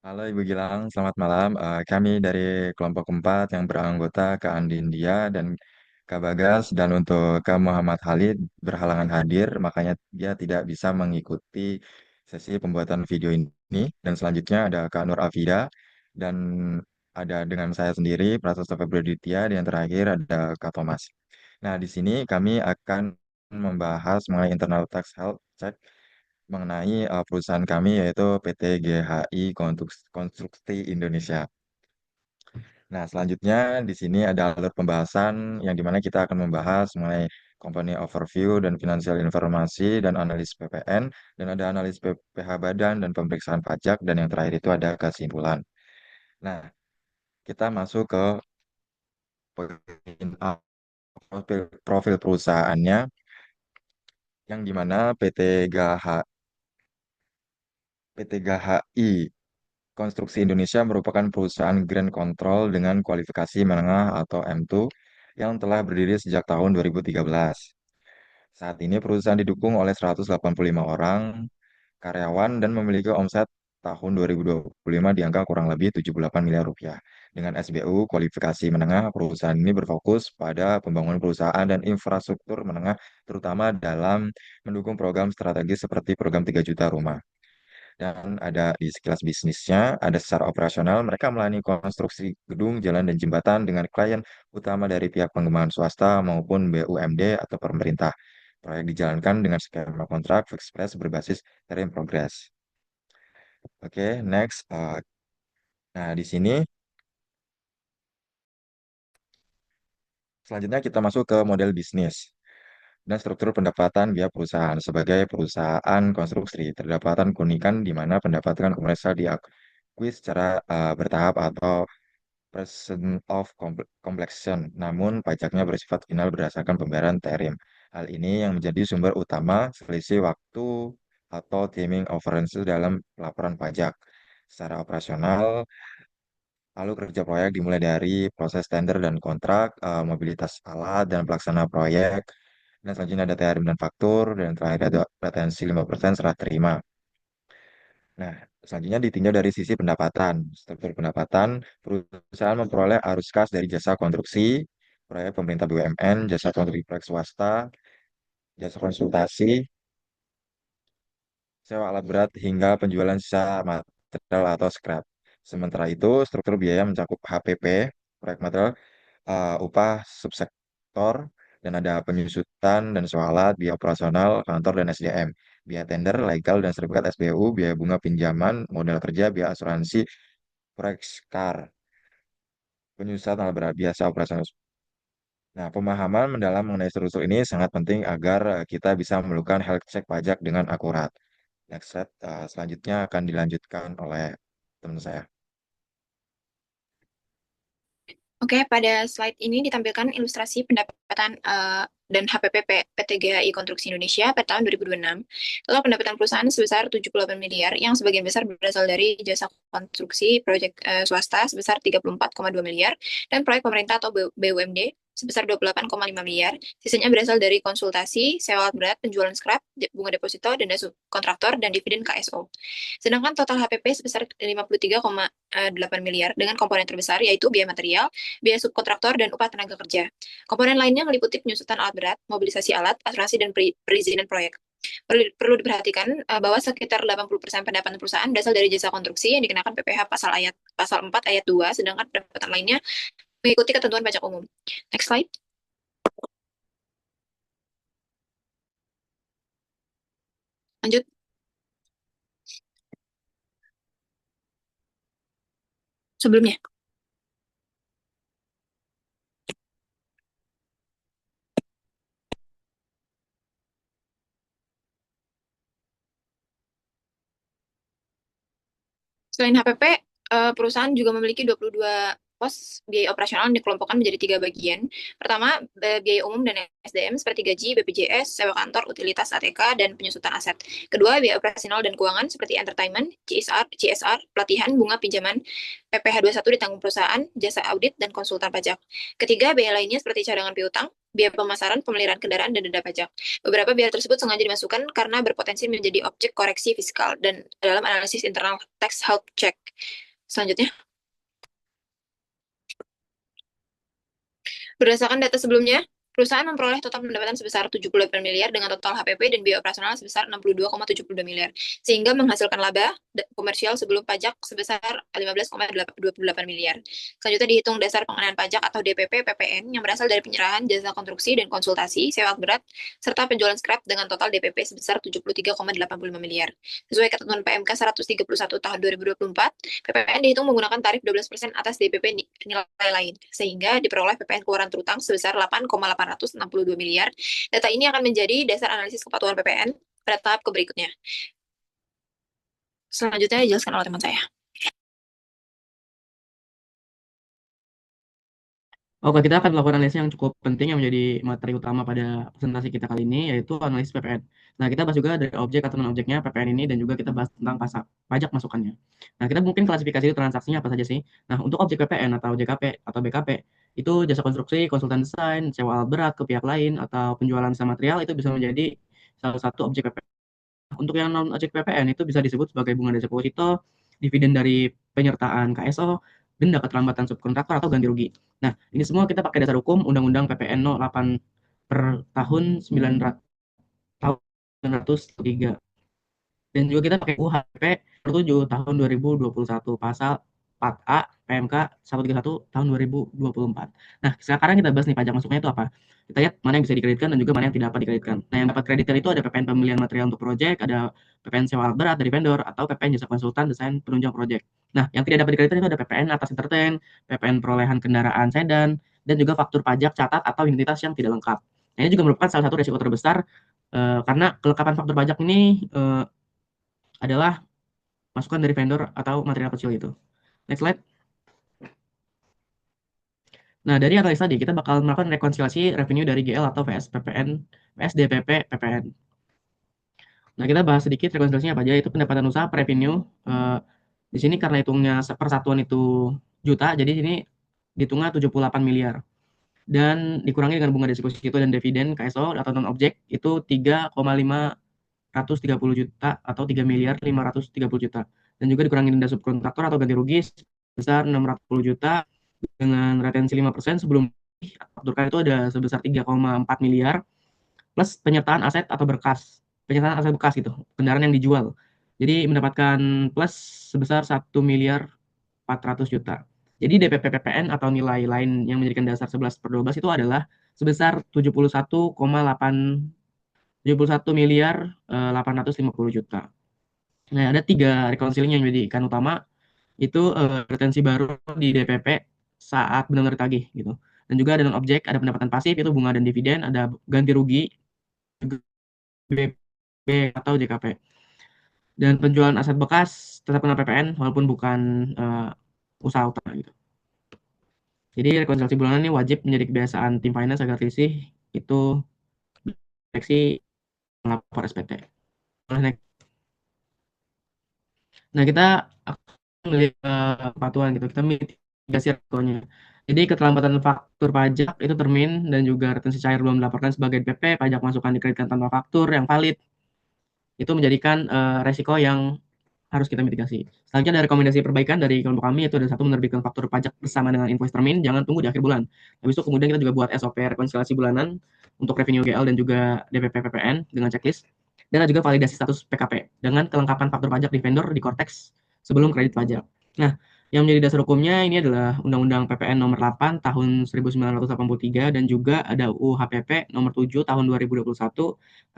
Halo Ibu Gilang, selamat malam. Kami dari kelompok 4 yang beranggota ke Andindia dan Kak Bagas dan untuk Kak Muhammad Khalid berhalangan hadir, makanya dia tidak bisa mengikuti sesi pembuatan video ini. Dan selanjutnya ada Kak Nur Afida dan ada dengan saya sendiri, Prasetyo Febroditya, dan yang terakhir ada Kak Thomas. Nah, di sini kami akan membahas mengenai internal tax health check mengenai perusahaan kami yaitu PT GHI Konstruksi Indonesia. Nah, selanjutnya di sini ada alur pembahasan yang dimana kita akan membahas mengenai company overview dan financial informasi dan analis PPN dan ada analis PPh Badan dan pemeriksaan pajak dan yang terakhir itu ada kesimpulan. Nah, kita masuk ke poin A, profil perusahaannya yang dimana PT GHI Konstruksi Indonesia merupakan perusahaan Grand Control dengan kualifikasi menengah atau M2 yang telah berdiri sejak tahun 2013. Saat ini perusahaan didukung oleh 185 orang karyawan dan memiliki omset tahun 2025 di angka kurang lebih 78 miliar rupiah. Dengan SBU kualifikasi menengah, perusahaan ini berfokus pada pembangunan perusahaan dan infrastruktur menengah, terutama dalam mendukung program strategis seperti program 3 juta rumah. Dan ada di sekilas bisnisnya, ada secara operasional, mereka melayani konstruksi gedung, jalan, dan jembatan dengan klien utama dari pihak pengembangan swasta maupun BUMD atau pemerintah. Proyek dijalankan dengan skema kontrak fixed price berbasis term progress. Oke, next. Nah, di sini selanjutnya kita masuk ke model bisnis dan struktur pendapatan via perusahaan. Sebagai perusahaan konstruksi, terdapatan keunikan di mana pendapatan komersial diakui secara bertahap atau percent of completion, namun pajaknya bersifat final berdasarkan pembayaran terim. Hal ini yang menjadi sumber utama selisih waktu atau timing difference dalam laporan pajak. Secara operasional, lalu kerja proyek dimulai dari proses tender dan kontrak, mobilitas alat dan pelaksana proyek, dan selanjutnya ada terim dan faktur, dan terakhir ada retensi 5% serah terima. Nah, selanjutnya ditinjau dari sisi pendapatan. Struktur pendapatan, perusahaan memperoleh arus kas dari jasa konstruksi, proyek pemerintah BUMN, jasa konstruksi proyek swasta, jasa konsultasi, sewa alat berat, hingga penjualan sisa material atau scrap. Sementara itu, struktur biaya mencakup HPP, proyek material, upah subsektor, dan ada penyusutan dan sewa alat, biaya operasional, kantor, dan SDM, biaya tender, legal, dan sertifikat SBU, biaya bunga pinjaman, modal kerja, biaya asuransi, proyek SCAR, penyusutan alat berat, biasa operasional. Nah, pemahaman mendalam mengenai struktur ini sangat penting agar kita bisa melakukan health check pajak dengan akurat. Next slide, selanjutnya akan dilanjutkan oleh teman saya. Oke, pada slide ini ditampilkan ilustrasi pendapatan dan HPP PT GHI Konstruksi Indonesia pada tahun 2026. Total pendapatan perusahaan sebesar 78 miliar, yang sebagian besar berasal dari jasa konstruksi proyek swasta sebesar 34,2 miliar, dan proyek pemerintah atau BUMD sebesar 28,5 miliar. Sisanya berasal dari konsultasi, sewa alat berat, penjualan scrap, bunga deposito, denda kontraktor, dan dividen KSO. Sedangkan total HPP sebesar 53,8 miliar dengan komponen terbesar yaitu biaya material, biaya subkontraktor, dan upah tenaga kerja. Komponen lainnya meliputi penyusutan alat berat, mobilisasi alat, asuransi, dan perizinan proyek. Perlu diperhatikan bahwa sekitar 80% pendapatan perusahaan berasal dari jasa konstruksi yang dikenakan PPh pasal 4 ayat 2, sedangkan pendapatan lainnya mengikuti ketentuan pajak umum. Next slide. Lanjut. Sebelumnya. Selain HPP, perusahaan juga memiliki 22 pos biaya operasional yang dikelompokkan menjadi 3 bagian. Pertama, biaya umum dan SDM seperti gaji, BPJS, sewa kantor, utilitas ATK, dan penyusutan aset. Kedua, biaya operasional dan keuangan seperti entertainment, CSR, pelatihan, bunga pinjaman, PPh 21 ditanggung perusahaan, jasa audit, dan konsultan pajak. Ketiga, biaya lainnya seperti cadangan piutang, biaya pemasaran, pemeliharaan kendaraan, dan denda pajak. Beberapa biaya tersebut sengaja dimasukkan karena berpotensi menjadi objek koreksi fiskal dan dalam analisis internal tax health check. Selanjutnya, berdasarkan data sebelumnya, perusahaan memperoleh total pendapatan sebesar 78 miliar dengan total HPP dan biaya operasional sebesar 62,72 miliar, sehingga menghasilkan laba komersial sebelum pajak sebesar 15,28 miliar. Selanjutnya dihitung dasar pengenaan pajak atau DPP PPN yang berasal dari penyerahan jasa konstruksi dan konsultasi, sewa alat berat, serta penjualan scrap dengan total DPP sebesar 73,85 miliar. Sesuai ketentuan PMK 131 tahun 2024, PPN dihitung menggunakan tarif 12% atas DPP nilai lain, sehingga diperoleh PPN keluaran terutang sebesar 8,862 miliar. Data ini akan menjadi dasar analisis kepatuhan PPN pada tahap berikutnya. Selanjutnya dijelaskan oleh teman saya. Oke, kita akan melakukan analisis yang cukup penting yang menjadi materi utama pada presentasi kita kali ini, yaitu analisis PPN. Nah, kita bahas juga dari objek atau non-objeknya PPN ini, dan juga kita bahas tentang pajak masukannya. Nah, kita mungkin klasifikasi transaksinya apa saja sih? Nah, untuk objek PPN atau JKP atau BKP, itu jasa konstruksi, konsultan desain, sewa alat berat ke pihak lain, atau penjualan jasa material, itu bisa menjadi salah satu objek PPN. Untuk yang non-objek PPN itu bisa disebut sebagai bunga deposito, dividen dari penyertaan KSO, denda keterlambatan subkontraktor atau ganti rugi. Nah, ini semua kita pakai dasar hukum Undang-Undang PPN 08 per tahun 1903. Dan juga kita pakai UHP per 7 tahun 2021 pasal 4A PMK 131 tahun 2024. Nah, sekarang kita bahas nih pajak masuknya itu apa. Kita lihat mana yang bisa dikreditkan dan juga mana yang tidak dapat dikreditkan. Nah, yang dapat kreditkan itu ada PPN pembelian material untuk proyek, ada PPN sewa alat berat dari vendor, atau PPN jasa konsultan desain penunjang proyek. Nah, yang tidak dapat dikreditkan itu ada PPN atas entertain, PPN perolehan kendaraan sedan, dan juga faktur pajak catat atau identitas yang tidak lengkap. Nah, ini juga merupakan salah satu risiko terbesar karena kelengkapan faktur pajak ini adalah masukan dari vendor atau material kecil itu. Next slide. Nah, dari analis tadi kita bakal melakukan rekonsiliasi revenue dari GL atau VS PPN, VS DPP PPN. Nah, kita bahas sedikit rekonsiliasinya apa aja. Itu pendapatan usaha per revenue. Di sini karena hitungnya persatuan itu juta, jadi ini dihitungnya 78 miliar. Dan dikurangi dengan bunga deposito dan dividen KSO atau non objek itu 3,530 juta atau 3 miliar 530 juta. Dan juga dikurangi denda subkontraktor atau ganti rugi sebesar 640 juta dengan retensi 5% sebelum fakturkan itu ada sebesar 3,4 miliar plus penyertaan aset atau berkas. Penyertaan aset bekas gitu, kendaraan yang dijual. Jadi mendapatkan plus sebesar 1 miliar 400 juta. Jadi DPP PPN atau nilai lain yang menjadikan dasar 11 per 12 itu adalah sebesar 71 miliar 850 juta. Nah, ada 3 rekonsilinya yang menjadi ikan utama, itu retensi baru di DPP saat benar-benar ditagih gitu. Dan juga ada non objek, ada pendapatan pasif itu bunga dan dividen, ada ganti rugi, BP atau JKP. Dan penjualan aset bekas tetap kena PPN walaupun bukan usaha utama gitu. Jadi rekonsiliasi bulanan ini wajib menjadi kebiasaan tim finance agar risih itu deteksi melapor SPT. Nah, kita akan melihat kepatuhan gitu, kita mitigasi risikonya. Jadi keterlambatan faktur pajak itu termin dan juga retensi cair belum dilaporkan sebagai DPP, pajak masukan dikreditkan tanpa faktur yang valid. Itu menjadikan resiko yang harus kita mitigasi. Selanjutnya ada rekomendasi perbaikan dari kelompok kami, yaitu ada satu menerbitkan faktur pajak bersama dengan invoice termin, jangan tunggu di akhir bulan. Habis itu kemudian kita juga buat SOP rekonsiliasi bulanan untuk revenue GL dan juga DPP PPN dengan checklist. Dan ada juga validasi status PKP dengan kelengkapan faktur pajak di vendor di Cortex sebelum kredit pajak. Nah, yang menjadi dasar hukumnya ini adalah Undang-Undang PPN nomor 8 tahun 1983 dan juga ada UU HPP nomor 7 tahun 2021,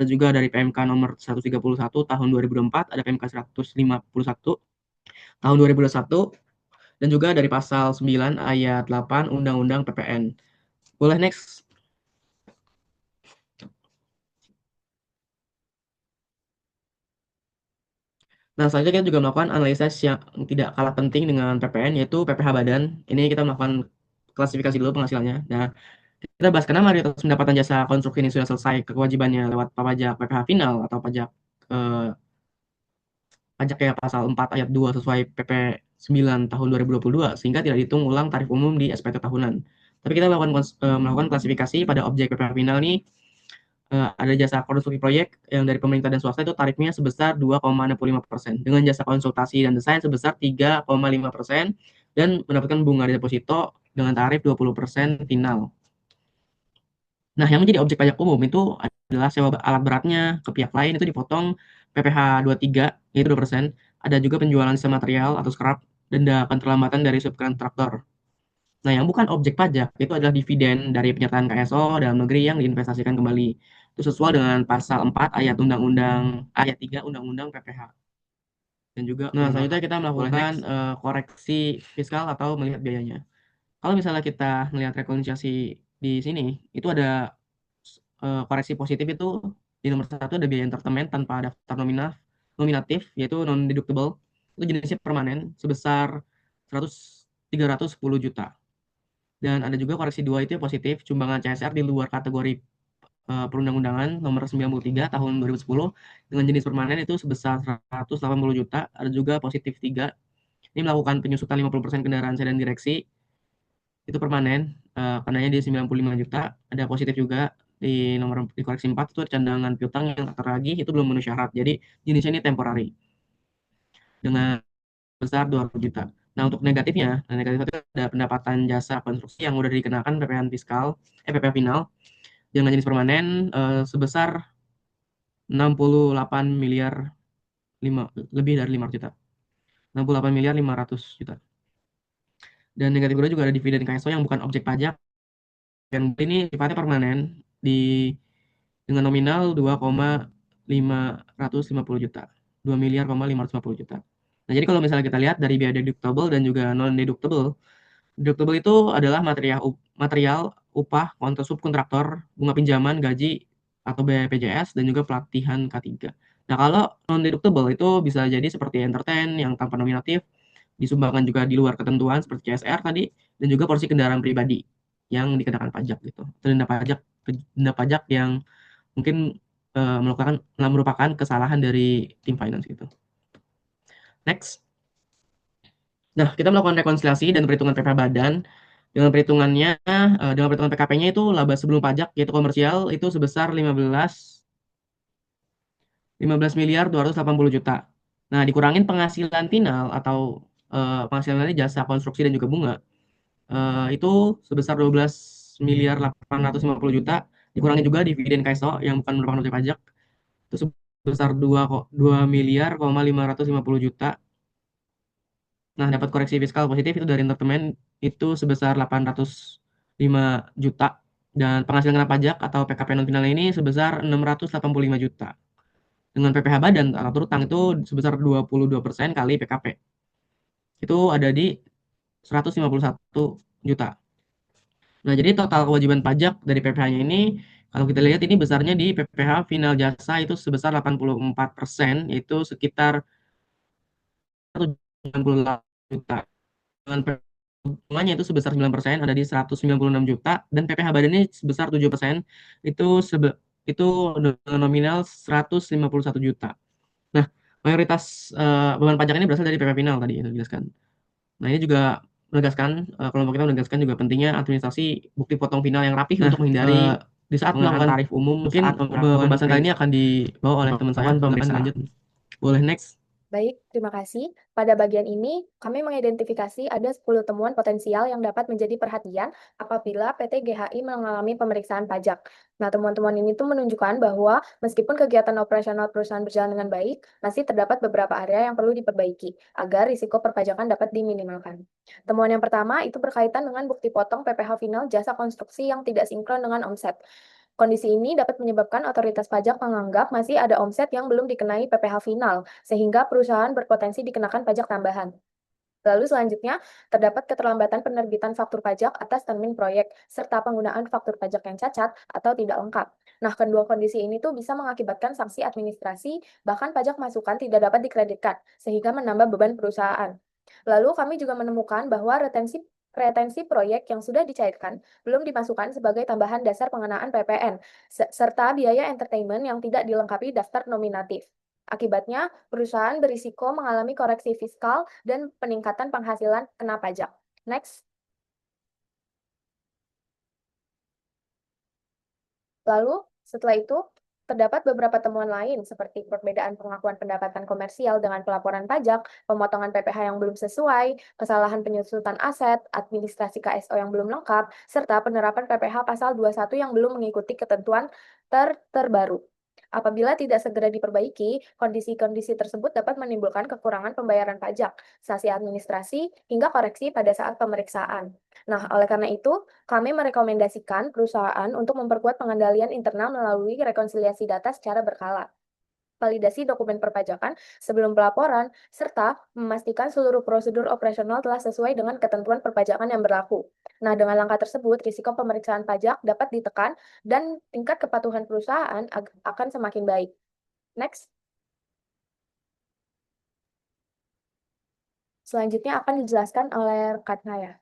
ada juga dari PMK nomor 131 tahun 2024, ada PMK 151 tahun 2021, dan juga dari pasal 9 ayat 8 Undang-Undang PPN. Boleh next. Nah, selanjutnya kita juga melakukan analisis yang tidak kalah penting dengan PPN, yaitu PPh Badan. Ini kita melakukan klasifikasi dulu penghasilannya. Nah, kita bahas karena mayoritas pendapatan jasa konstruksi ini sudah selesai kewajibannya lewat pajak PPh final atau pajak ya pasal 4 ayat 2 sesuai PP 9 tahun 2022 sehingga tidak dihitung ulang tarif umum di SPT tahunan. Tapi kita melakukan klasifikasi pada objek PPh final nih, ada jasa konstruksi proyek yang dari pemerintah dan swasta itu tarifnya sebesar 2,65%, dengan jasa konsultasi dan desain sebesar 3,5%, dan mendapatkan bunga deposito dengan tarif 20% final. Nah, yang menjadi objek pajak umum itu adalah sewa alat beratnya ke pihak lain, itu dipotong PPh 23, yaitu 2%. Ada juga penjualan sisa material atau scrap, denda keterlambatan dari subkontraktor. Nah, yang bukan objek pajak itu adalah dividen dari penyertaan KSO dalam negeri yang diinvestasikan kembali. Itu sesuai dengan pasal 4 ayat 3 Undang-Undang PPh. Dan juga selanjutnya kita melakukan koreksi fiskal atau melihat biayanya. Kalau misalnya kita melihat rekonsiliasi di sini, itu ada koreksi positif itu di nomor 1 ada biaya entertainment tanpa daftar nominatif, yaitu non-deductible. Itu jenisnya permanen sebesar 310 juta. Dan ada juga koreksi 2 itu positif, sumbangan CSR di luar kategori perundang-undangan nomor 93 tahun 2010 dengan jenis permanen itu sebesar 180 juta. Ada juga positif 3. Ini melakukan penyusutan 50% kendaraan sedan direksi. Itu permanen, kenanya di 95 juta. Ada positif juga di koreksi 4 itu cadangan piutang yang tak teragih itu belum memenuhi syarat. Jadi jenisnya ini temporary. Dengan besar 200 juta. Nah, untuk negatifnya, negatif itu ada pendapatan jasa konstruksi yang udah dikenakan PPh final dengan jenis permanen sebesar 68 miliar lebih dari 500 juta. 68 miliar 500 juta. Dan negatif kedua juga ada dividen KSO yang bukan objek pajak. Dan ini sifatnya permanen dengan nominal 2,550 juta. 2 miliar 550 juta. Nah, jadi kalau misalnya kita lihat dari biaya deductible dan juga non deductible, deductible itu adalah material upah subkontraktor, bunga pinjaman, gaji atau BPJS, dan juga pelatihan K3. Nah, kalau non deductible itu bisa jadi seperti entertain yang tanpa nominatif, disumbangkan juga di luar ketentuan seperti CSR tadi, dan juga porsi kendaraan pribadi yang dikenakan pajak gitu. Denda pajak yang mungkin merupakan kesalahan dari tim finance gitu. Next. Nah, kita melakukan rekonsiliasi dan perhitungan PPh badan. Dengan perhitungan PKP-nya itu laba sebelum pajak yaitu komersial itu sebesar 15 miliar 280 juta. Nah, dikurangin penghasilan final atau penghasilan jasa konstruksi dan juga bunga itu sebesar 12 miliar 850 juta. Dikurangi juga dividen KSO yang bukan merupakan objek pajak itu sebesar 2 miliar 550 juta. Nah, dapat koreksi fiskal positif itu dari entertainment itu sebesar 805 juta. Dan penghasilan kena pajak atau PKP non final ini sebesar 685 juta. Dengan PPh badan atau terutang itu sebesar 22% kali PKP. Itu ada di 151 juta. Nah, jadi total kewajiban pajak dari PPh-nya ini, kalau kita lihat ini besarnya di PPh final jasa itu sebesar 84%, yaitu sekitar 198 juta. Dengan bunganya itu sebesar 9%, ada di 196 juta, dan PPh badannya sebesar 7%, itu dengan nominal 151 juta. Nah, mayoritas beban pajak ini berasal dari PPh final tadi itu dijelaskan. Nah, ini juga menegaskan, kelompok kita menegaskan juga pentingnya administrasi bukti potong final yang rapih untuk menghindari di saat melakukan tarif umum. Mungkin pembahasan kali ini akan dibawa oleh teman saya. Silakan lanjut. Boleh next. Baik, terima kasih. Pada bagian ini, kami mengidentifikasi ada 10 temuan potensial yang dapat menjadi perhatian apabila PT GHI mengalami pemeriksaan pajak. Nah, temuan-temuan ini tuh menunjukkan bahwa meskipun kegiatan operasional perusahaan berjalan dengan baik, masih terdapat beberapa area yang perlu diperbaiki agar risiko perpajakan dapat diminimalkan. Temuan yang pertama itu berkaitan dengan bukti potong PPh final jasa konstruksi yang tidak sinkron dengan omset. Kondisi ini dapat menyebabkan otoritas pajak menganggap masih ada omset yang belum dikenai PPh final, sehingga perusahaan berpotensi dikenakan pajak tambahan. Lalu selanjutnya, terdapat keterlambatan penerbitan faktur pajak atas termin proyek, serta penggunaan faktur pajak yang cacat atau tidak lengkap. Nah, kedua kondisi ini tuh bisa mengakibatkan sanksi administrasi, bahkan pajak masukan tidak dapat dikreditkan, sehingga menambah beban perusahaan. Lalu kami juga menemukan bahwa retensi proyek yang sudah dicairkan belum dimasukkan sebagai tambahan dasar pengenaan PPN, serta biaya entertainment yang tidak dilengkapi daftar nominatif. Akibatnya, perusahaan berisiko mengalami koreksi fiskal dan peningkatan penghasilan kena pajak. Next. Lalu, setelah itu, terdapat beberapa temuan lain seperti perbedaan pengakuan pendapatan komersial dengan pelaporan pajak, pemotongan PPh yang belum sesuai, kesalahan penyusutan aset, administrasi KSO yang belum lengkap, serta penerapan PPh pasal 21 yang belum mengikuti ketentuan terbaru. Apabila tidak segera diperbaiki, kondisi-kondisi tersebut dapat menimbulkan kekurangan pembayaran pajak, sanksi administrasi, hingga koreksi pada saat pemeriksaan. Nah, oleh karena itu, kami merekomendasikan perusahaan untuk memperkuat pengendalian internal melalui rekonsiliasi data secara berkala, validasi dokumen perpajakan sebelum pelaporan, serta memastikan seluruh prosedur operasional telah sesuai dengan ketentuan perpajakan yang berlaku. Nah, dengan langkah tersebut, risiko pemeriksaan pajak dapat ditekan dan tingkat kepatuhan perusahaan akan semakin baik. Next. Selanjutnya akan dijelaskan oleh rekan saya.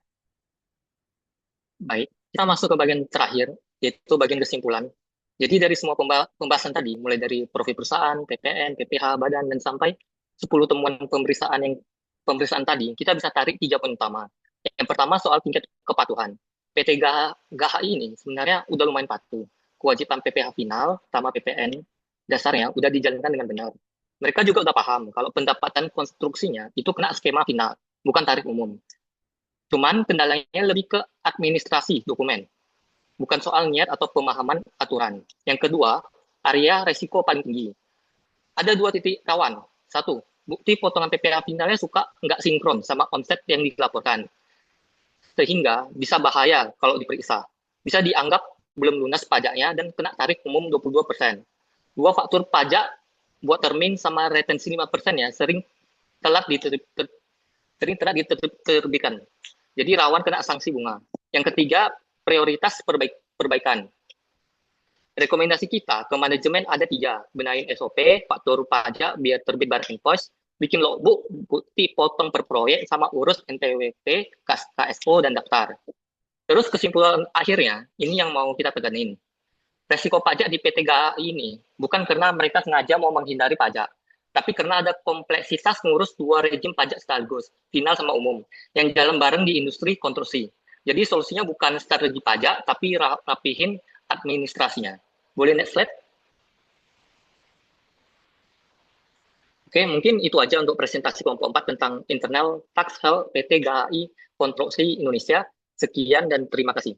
Baik, kita masuk ke bagian terakhir, yaitu bagian kesimpulan. Jadi dari semua pembahasan tadi, mulai dari profil perusahaan, PPN, PPh, badan, dan sampai 10 temuan pemeriksaan tadi, kita bisa tarik 3 poin utama. Yang pertama soal tingkat kepatuhan. PT GHI ini sebenarnya udah lumayan patuh. Kewajiban PPh final sama PPN dasarnya udah dijalankan dengan benar. Mereka juga udah paham kalau pendapatan konstruksinya itu kena skema final, bukan tarif umum. Cuman kendalanya lebih ke administrasi dokumen, bukan soal niat atau pemahaman aturan. Yang kedua, area resiko paling tinggi. Ada 2 titik rawan. 1, bukti potongan PPh finalnya suka nggak sinkron sama omset yang dilaporkan. Sehingga bisa bahaya kalau diperiksa. Bisa dianggap belum lunas pajaknya dan kena tarif umum 22%. 2 faktur pajak buat termin sama retensi 5% ya sering telat diterbitkan. Jadi rawan kena sanksi bunga. Yang ketiga, prioritas perbaikan. Rekomendasi kita ke manajemen ada 3. Benahin SOP, faktur pajak biar terbit bareng invoice, bikin logbook, bukti potong per proyek, sama urus NPWP, KSO, dan daftar. Terus kesimpulan akhirnya, ini yang mau kita teganin. Resiko pajak di PT GHI ini bukan karena mereka sengaja mau menghindari pajak, tapi karena ada kompleksitas ngurus 2 rejim pajak sekaligus, final sama umum, yang jalan bareng di industri konstruksi. Jadi solusinya bukan strategi pajak, tapi rapihin administrasinya. Boleh next slide? Oke, mungkin itu aja untuk presentasi kelompok 4 tentang internal tax health PT GHI Konstruksi Indonesia. Sekian dan terima kasih.